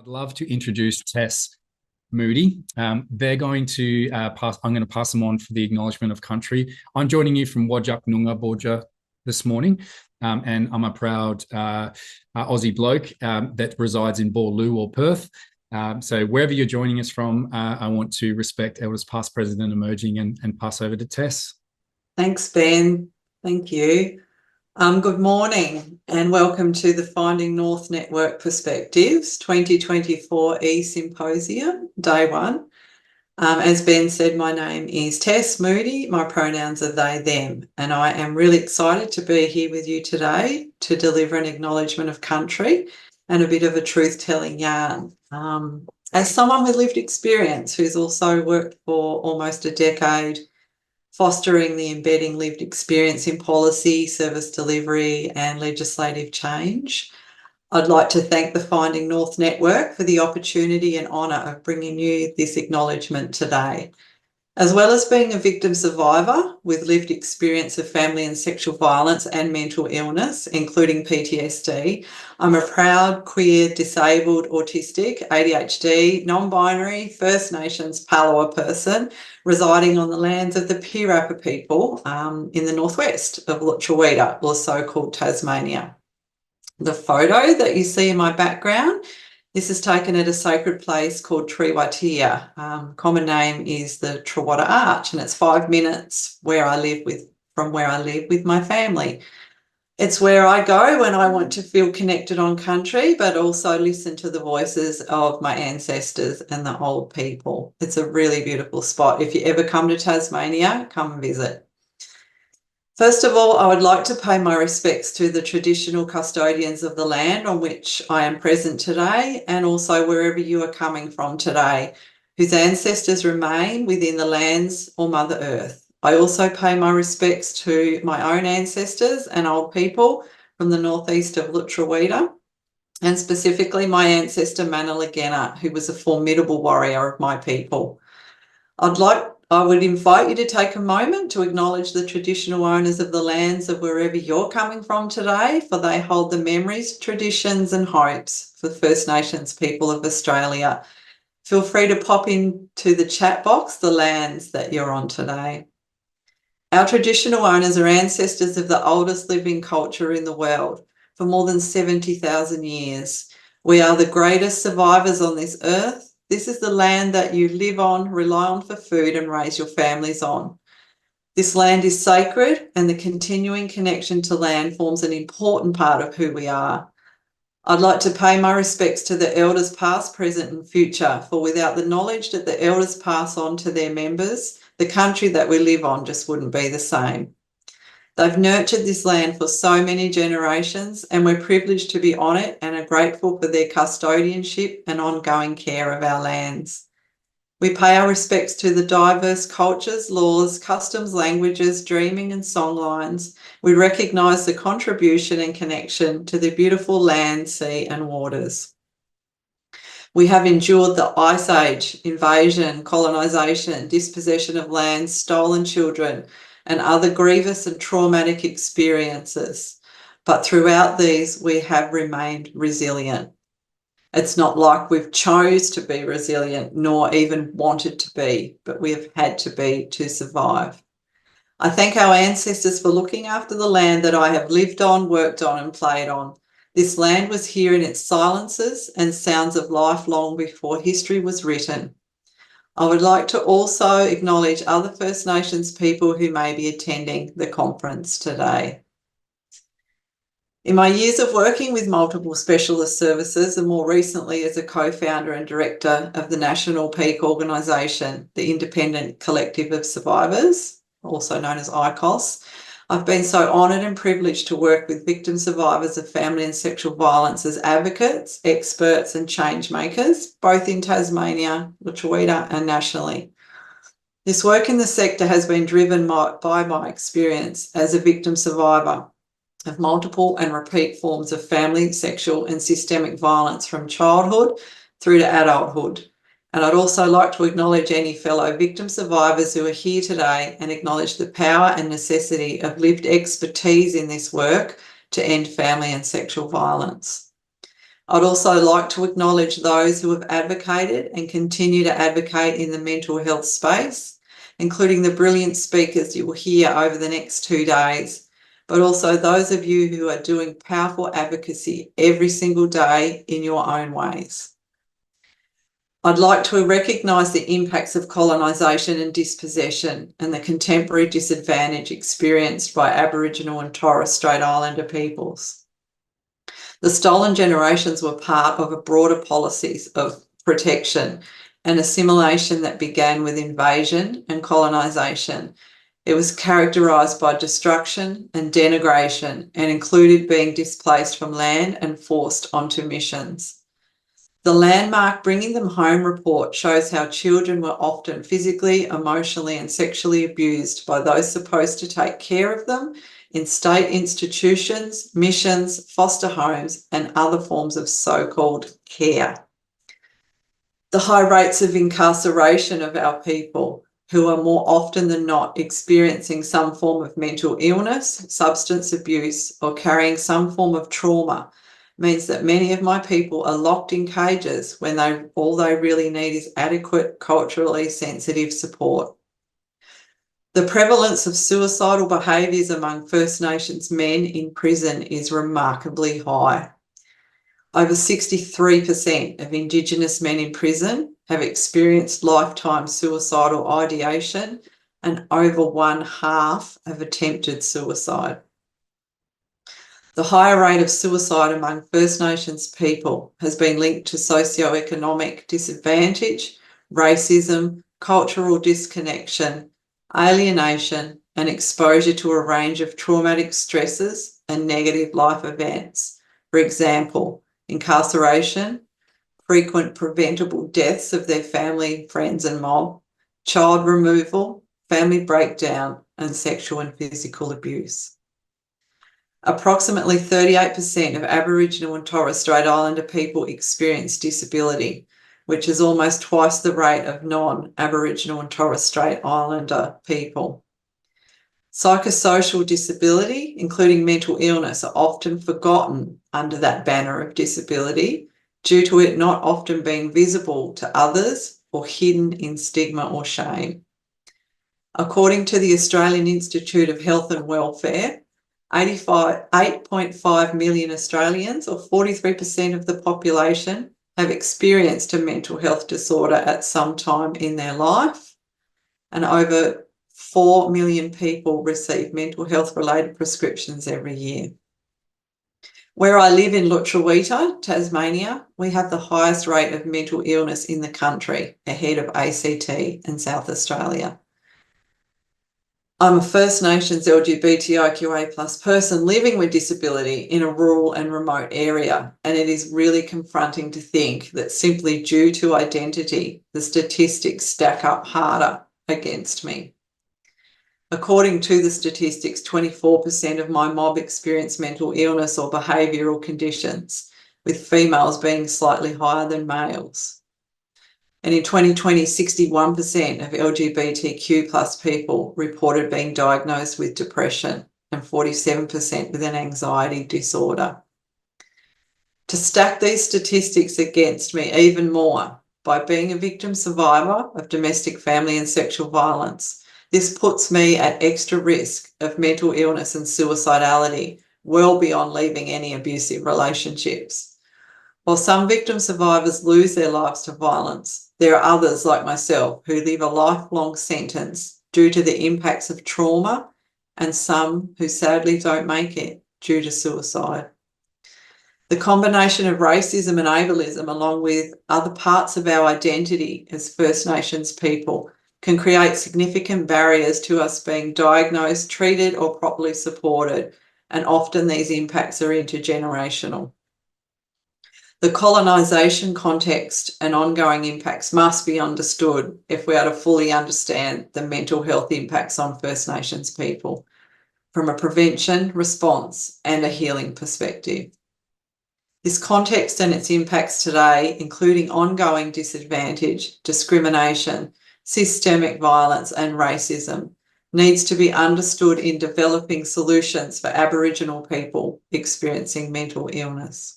I'd love to introduce Tess Moodie. They're going to pass. I'm going to pass them on for the acknowledgement of country. I'm joining you from Wajak Noongar Borja this morning, and I'm a proud Aussie bloke that resides in Boorloo or Perth. So wherever you're joining us from, I want to respect Elders past, present and emerging, and pass over to Tess. Thanks, Ben. Thank you. Good morning and welcome to the Finding North Network Perspectives 2024 E-Symposium, Day 1. As Ben said, my name is Tess Moodie. My pronouns are they, them, and I am really excited to be here with you today to deliver an acknowledgement of country and a bit of a truth-telling yarn. As someone with lived experience who's also worked for almost a decade fostering the embedding lived experience in policy, service delivery and legislative change, I'd like to thank the Finding North Network for the opportunity and honour of bringing you this acknowledgement today. As well as being a victim survivor with lived experience of family and sexual violence and mental illness, including PTSD, I'm a proud, queer, disabled, autistic, ADHD, non-binary, First Nations Palawa person residing on the lands of the Pirapa people in the northwest of Lutruwita, or so-called Tasmania. The photo that you see in my background, this is taken at a sacred place called Triwatia. Common name is the Trawata Arch, and it's 5 minutes from where I live with my family. It's where I go when I want to feel connected on country, but also listen to the voices of my ancestors and the old people. It's a really beautiful spot. If you ever come to Tasmania, come and visit. First of all, I would like to pay my respects to the traditional custodians of the land on which I am present today, and also wherever you are coming from today, whose ancestors remain within the lands or Mother Earth. I also pay my respects to my own ancestors and old people from the northeast of Lutruwita, and specifically my ancestor Manalagenna, who was a formidable warrior of my people. I would invite you to take a moment to acknowledge the traditional owners of the lands of wherever you're coming from today, for they hold the memories, traditions and hopes for First Nations people of Australia. Feel free to pop into the chat box the lands that you're on today. Our traditional owners are ancestors of the oldest living culture in the world for more than 70,000 years. We are the greatest survivors on this earth. This is the land that you live on, rely on for food and raise your families on. This land is sacred, and the continuing connection to land forms an important part of who we are. I'd like to pay my respects to the elders past, present and future, for without the knowledge that the elders pass on to their members, the country that we live on just wouldn't be the same. They've nurtured this land for so many generations, and we're privileged to be on it and are grateful for their custodianship and ongoing care of our lands. We pay our respects to the diverse cultures, laws, customs, languages, dreaming and songlines. We recognise the contribution and connection to the beautiful land, sea and waters. We have endured the Ice Age, invasion, colonisation, dispossession of land, stolen children, and other grievous and traumatic experiences. But throughout these, we have remained resilient. It's not like we've chose to be resilient, nor even wanted to be, but we have had to be to survive. I thank our ancestors for looking after the land that I have lived on, worked on and played on. This land was here in its silences and sounds of life long before history was written. I would like to also acknowledge other First Nations people who may be attending the conference today. In my years of working with multiple specialist services, and more recently as a co-founder and director of the national peak organisation, the Independent Collective of Survivors, also known as ICOS, I've been so honoured and privileged to work with victim survivors of family and sexual violence as advocates, experts and change makers, both in Tasmania, Lutruwita and nationally. This work in the sector has been driven by my experience as a victim survivor of multiple and repeat forms of family, sexual and systemic violence from childhood through to adulthood. And I'd also like to acknowledge any fellow victim survivors who are here today and acknowledge the power and necessity of lived expertise in this work to end family and sexual violence. I'd also like to acknowledge those who have advocated and continue to advocate in the mental health space, including the brilliant speakers you will hear over the next 2 days, but also those of you who are doing powerful advocacy every single day in your own ways. I'd like to recognise the impacts of colonisation and dispossession and the contemporary disadvantage experienced by Aboriginal and Torres Strait Islander peoples. The stolen generations were part of a broader policies of protection and assimilation that began with invasion and colonisation. It was characterised by destruction and denigration and included being displaced from land and forced onto missions. The landmark Bringing Them Home report shows how children were often physically, emotionally and sexually abused by those supposed to take care of them in state institutions, missions, foster homes and other forms of so-called care. The high rates of incarceration of our people, who are more often than not experiencing some form of mental illness, substance abuse or carrying some form of trauma, means that many of my people are locked in cages when all they really need is adequate, culturally sensitive support. The prevalence of suicidal behaviours among First Nations men in prison is remarkably high. Over 63% of Indigenous men in prison have experienced lifetime suicidal ideation and over 1/2 have attempted suicide. The higher rate of suicide among First Nations people has been linked to socioeconomic disadvantage, racism, cultural disconnection, alienation, and exposure to a range of traumatic stresses and negative life events. For example, incarceration, frequent preventable deaths of their family, friends, and mob, child removal, family breakdown, and sexual and physical abuse. Approximately 38% of Aboriginal and Torres Strait Islander people experience disability, which is almost twice the rate of non-Aboriginal and Torres Strait Islander people. Psychosocial disability, including mental illness, are often forgotten under that banner of disability due to it not often being visible to others or hidden in stigma or shame. According to the Australian Institute of Health and Welfare, 8.5 million Australians, or 43% of the population, have experienced a mental health disorder at some time in their life, and over 4 million people receive mental health related prescriptions every year. Where I live in Lutruwita, Tasmania, we have the highest rate of mental illness in the country, ahead of ACT and South Australia. I'm a First Nations LGBTIQA+ person living with disability in a rural and remote area, and it is really confronting to think that simply due to identity, the statistics stack up harder against me. According to the statistics, 24% of my mob experience mental illness or behavioural conditions, with females being slightly higher than males. And in 2020, 61% of LGBTQ+ people reported being diagnosed with depression and 47% with an anxiety disorder. To stack these statistics against me even more, by being a victim survivor of domestic, family and sexual violence, this puts me at extra risk of mental illness and suicidality, well beyond leaving any abusive relationships. While some victim survivors lose their lives to violence, there are others like myself who live a lifelong sentence due to the impacts of trauma, and some who sadly don't make it due to suicide. The combination of racism and ableism, along with other parts of our identity as First Nations people, can create significant barriers to us being diagnosed, treated or properly supported, and often these impacts are intergenerational. The colonisation context and ongoing impacts must be understood if we are to fully understand the mental health impacts on First Nations people from a prevention, response and a healing perspective. This context and its impacts today, including ongoing disadvantage, discrimination, systemic violence and racism, needs to be understood in developing solutions for Aboriginal people experiencing mental illness.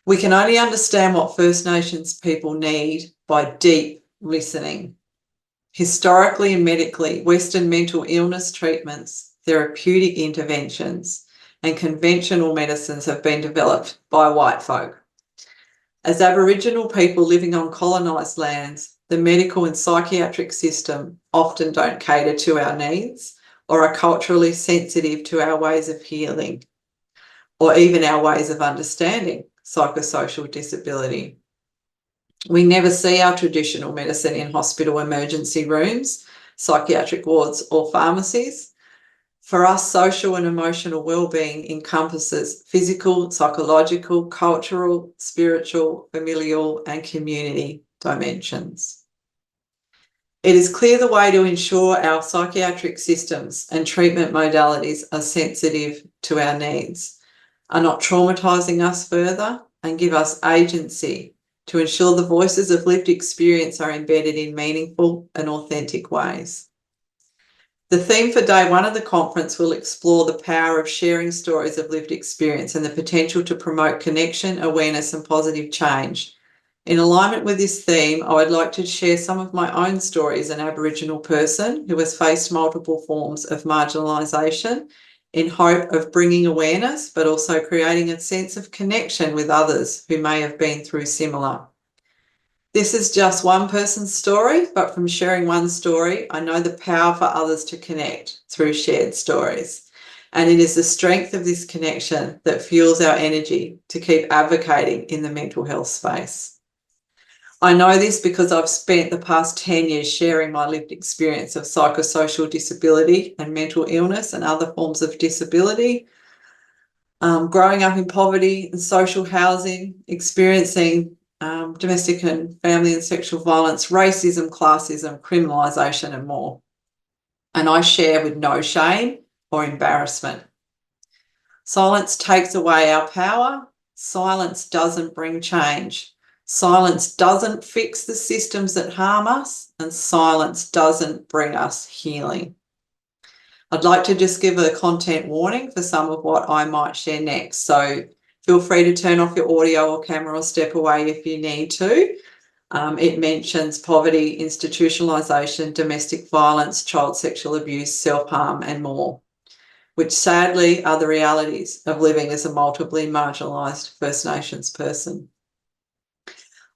We can only understand what First Nations people need by deep listening. Historically and medically, Western mental illness treatments, therapeutic interventions, and conventional medicines have been developed by white folk. As Aboriginal people living on colonised lands, the medical and psychiatric system often don't cater to our needs or are culturally sensitive to our ways of healing or even our ways of understanding psychosocial disability. We never see our traditional medicine in hospital emergency rooms, psychiatric wards or pharmacies. For us, social and emotional wellbeing encompasses physical, psychological, cultural, spiritual, familial and community dimensions. It is clear the way to ensure our psychiatric systems and treatment modalities are sensitive to our needs, are not traumatising us further, and give us agency to ensure the voices of lived experience are embedded in meaningful and authentic ways. The theme for day one of the conference will explore the power of sharing stories of lived experience and the potential to promote connection, awareness and positive change. In alignment with this theme, I would like to share some of my own stories as an Aboriginal person who has faced multiple forms of marginalisation in hope of bringing awareness, but also creating a sense of connection with others who may have been through similar. This is just one person's story, but from sharing one story, I know the power for others to connect through shared stories. And it is the strength of this connection that fuels our energy to keep advocating in the mental health space. I know this because I've spent the past 10 years sharing my lived experience of psychosocial disability and mental illness and other forms of disability, growing up in poverty and social housing, experiencing domestic and family and sexual violence, racism, classism, criminalisation and more. And I share with no shame or embarrassment. Silence takes away our power. Silence doesn't bring change. Silence doesn't fix the systems that harm us, and silence doesn't bring us healing. I'd like to just give a content warning for some of what I might share next. So feel free to turn off your audio or camera or step away if you need to. It mentions poverty, institutionalisation, domestic violence, child sexual abuse, self-harm and more, which sadly are the realities of living as a multiply marginalised First Nations person.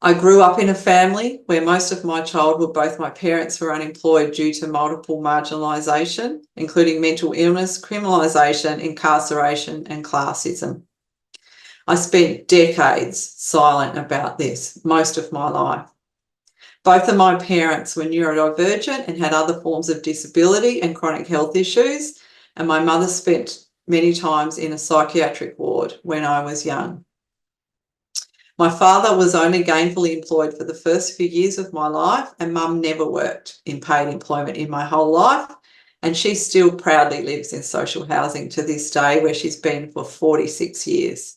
I grew up in a family where most of my childhood, both my parents were unemployed due to multiple marginalisation, including mental illness, criminalisation, incarceration and classism. I spent decades silent about this, most of my life. Both of my parents were neurodivergent and had other forms of disability and chronic health issues, and my mother spent many times in a psychiatric ward when I was young. My father was only gainfully employed for the first few years of my life, and Mum never worked in paid employment in my whole life, and she still proudly lives in social housing to this day, where she's been for 46 years.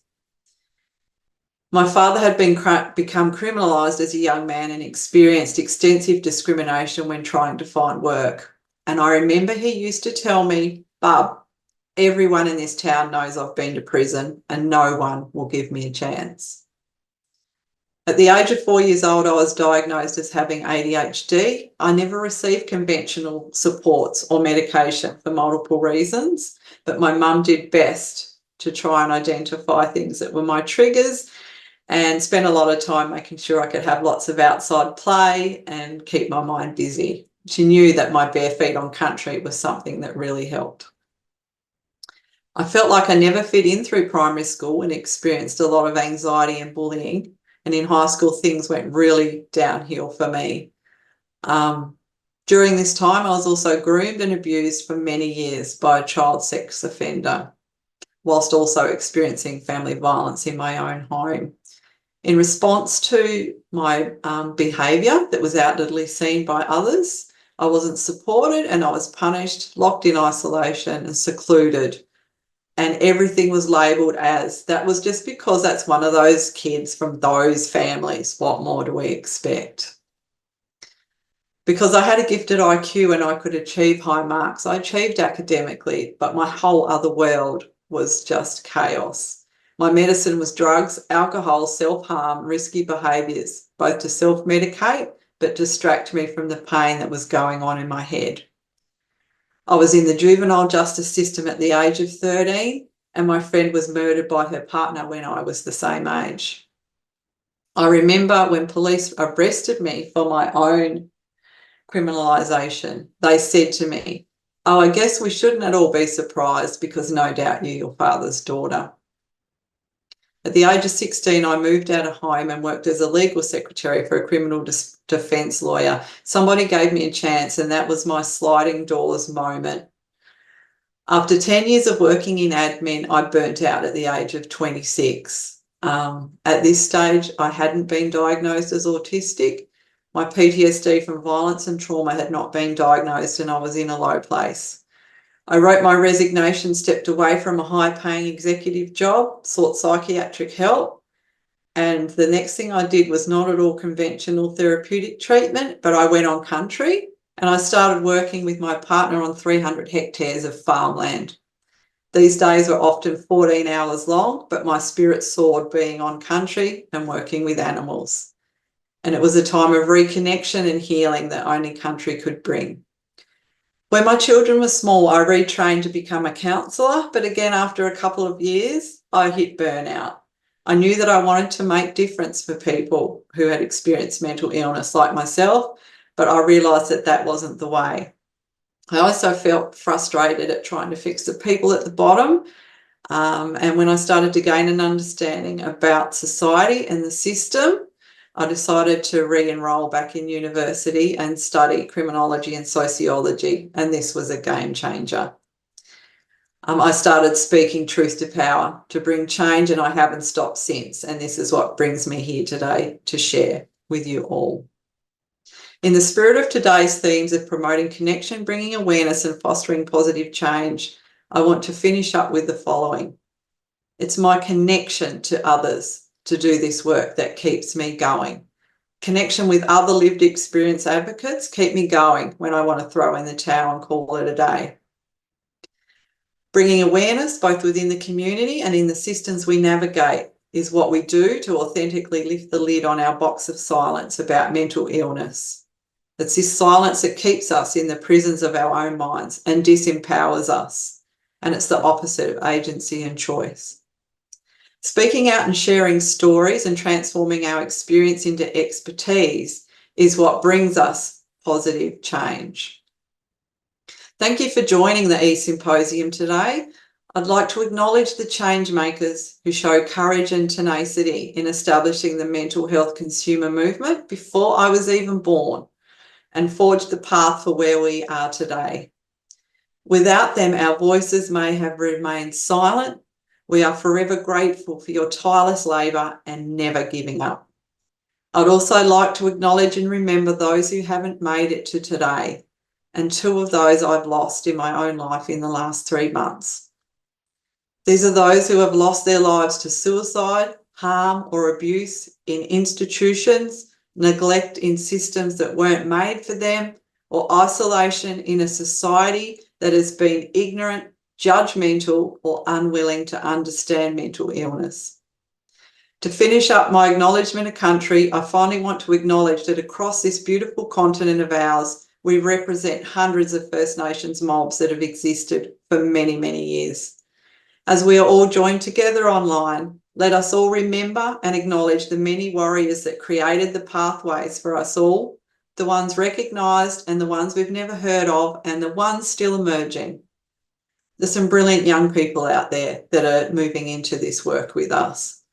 My father had become criminalised as a young man and experienced extensive discrimination when trying to find work. And I remember he used to tell me, "Bub, everyone in this town knows I've been to prison and no one will give me a chance." At the age of 4 years old, I was diagnosed as having ADHD. I never received conventional supports or medication for multiple reasons, but my mum did best to try and identify things that were my triggers and spent a lot of time making sure I could have lots of outside play and keep my mind busy. She knew that my bare feet on country was something that really helped. I felt like I never fit in through primary school and experienced a lot of anxiety and bullying. And in high school, things went really downhill for me. During this time, I was also groomed and abused for many years by a child sex offender, whilst also experiencing family violence in my own home. In response to my behaviour that was outwardly seen by others, I wasn't supported and I was punished, locked in isolation and secluded. And everything was labelled as, that was just because that's one of those kids from those families. What more do we expect? Because I had a gifted IQ and I could achieve high marks, I achieved academically, but my whole other world was just chaos. My medicine was drugs, alcohol, self-harm, risky behaviours, both to self-medicate but distract me from the pain that was going on in my head. I was in the juvenile justice system at the age of 13, and my friend was murdered by her partner when I was the same age. I remember when police arrested me for my own criminalisation, they said to me, "Oh, I guess we shouldn't at all be surprised because no doubt you're your father's daughter." At the age of 16, I moved out of home and worked as a legal secretary for a criminal defence lawyer. Somebody gave me a chance, and that was my sliding doors moment. After 10 years of working in admin, I burnt out at the age of 26. At this stage, I hadn't been diagnosed as autistic. My PTSD from violence and trauma had not been diagnosed, and I was in a low place. I wrote my resignation, stepped away from a high-paying executive job, sought psychiatric help, and the next thing I did was not at all conventional therapeutic treatment, but I went on country and I started working with my partner on 300 hectares of farmland. These days were often 14 hours long, but my spirit soared being on country and working with animals. And it was a time of reconnection and healing that only country could bring. When my children were small, I retrained to become a counsellor, but again, after a couple of years, I hit burnout. I knew that I wanted to make difference for people who had experienced mental illness like myself, but I realised that that wasn't the way. I also felt frustrated at trying to fix the people at the bottom. And when I started to gain an understanding about society and the system, I decided to re-enroll back in university and study criminology and sociology, and this was a game changer. I started speaking truth to power to bring change, and I haven't stopped since, and this is what brings me here today to share with you all. In the spirit of today's themes of promoting connection, bringing awareness and fostering positive change, I want to finish up with the following. It's my connection to others to do this work that keeps me going. Connection with other lived experience advocates keep me going when I want to throw in the towel and call it a day. Bringing awareness both within the community and in the systems we navigate is what we do to authentically lift the lid on our box of silence about mental illness. It's this silence that keeps us in the prisons of our own minds and disempowers us. And it's the opposite of agency and choice. Speaking out and sharing stories and transforming our experience into expertise is what brings us positive change. Thank you for joining the eSymposium today. I'd like to acknowledge the change makers who show courage and tenacity in establishing the mental health consumer movement before I was even born and forged the path for where we are today. Without them, our voices may have remained silent. We are forever grateful for your tireless labour and never giving up. I'd also like to acknowledge and remember those who haven't made it to today, and 2 of those I've lost in my own life in the last 3 months. These are those who have lost their lives to suicide, harm or abuse in institutions, neglect in systems that weren't made for them, or isolation in a society that has been ignorant, judgmental or unwilling to understand mental illness. To finish up my acknowledgement of country, I finally want to acknowledge that across this beautiful continent of ours, we represent hundreds of First Nations mobs that have existed for many, many years. As we are all joined together online, let us all remember and acknowledge the many warriors that created the pathways for us all, the ones recognised and the ones we've never heard of and the ones still emerging. There's some brilliant young people out there that are moving into this work with us.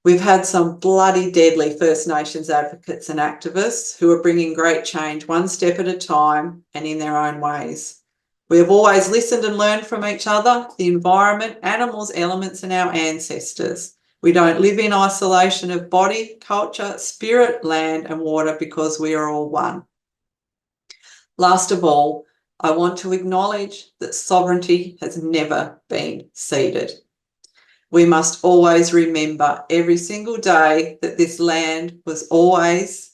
We've had some bloody deadly First Nations advocates and activists who are bringing great change one step at a time and in their own ways. We have always listened and learned from each other, the environment, animals, elements, and our ancestors. We don't live in isolation of body, culture, spirit, land, and water because we are all one. Last of all, I want to acknowledge that sovereignty has never been ceded. We must always remember every single day that this land always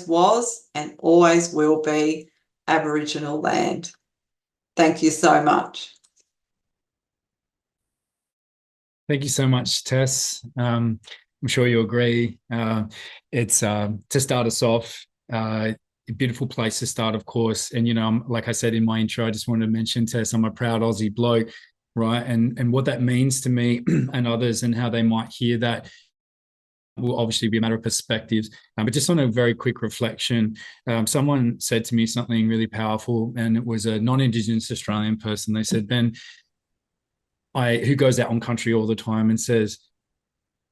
was and always will be Aboriginal land. Thank you so much. Thank you so much, Tess. I'm sure you agree. It's to start us off, a beautiful place to start, of course. And, like I said in my intro, I just wanted to mention, Tess, I'm a proud Aussie bloke, right? And what that means to me and others and how they might hear that will obviously be a matter of perspectives. But just on a very quick reflection, someone said to me something really powerful, and it was a non-Indigenous Australian person. They said, Ben, who goes out on country all the time and says,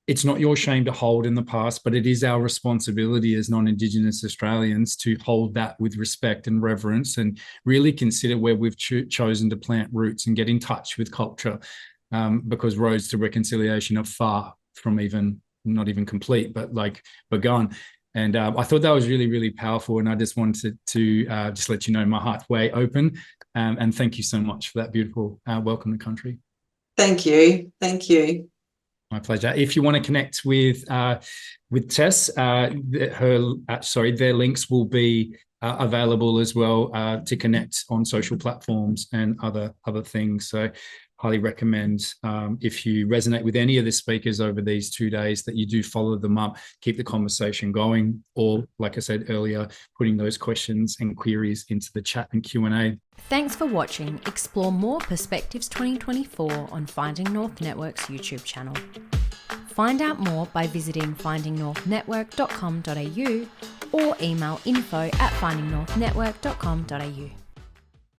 it's not your shame to hold in the past, but it is our responsibility as non-Indigenous Australians to hold that with respect and reverence and really consider where we've chosen to plant roots and get in touch with culture, because roads to reconciliation are far from not even complete, but like begun. And I thought that was really, really powerful. And I just wanted to just let you know my heart's way open. And thank you so much for that beautiful welcome to country. Thank you. Thank you. My pleasure. If you want to connect with Tess, their links will be available as well to connect on social platforms and other things. So highly recommend, if you resonate with any of the speakers over these 2 days, that you do follow them up, keep the conversation going, or like I said earlier, putting those questions and queries into the chat and Q&A. Thanks for watching Explore More Perspectives 2024 on Finding North Network's YouTube channel. Find out more by visiting findingnorthnetwork.com.au or email info@findingnorthnetwork.com.au.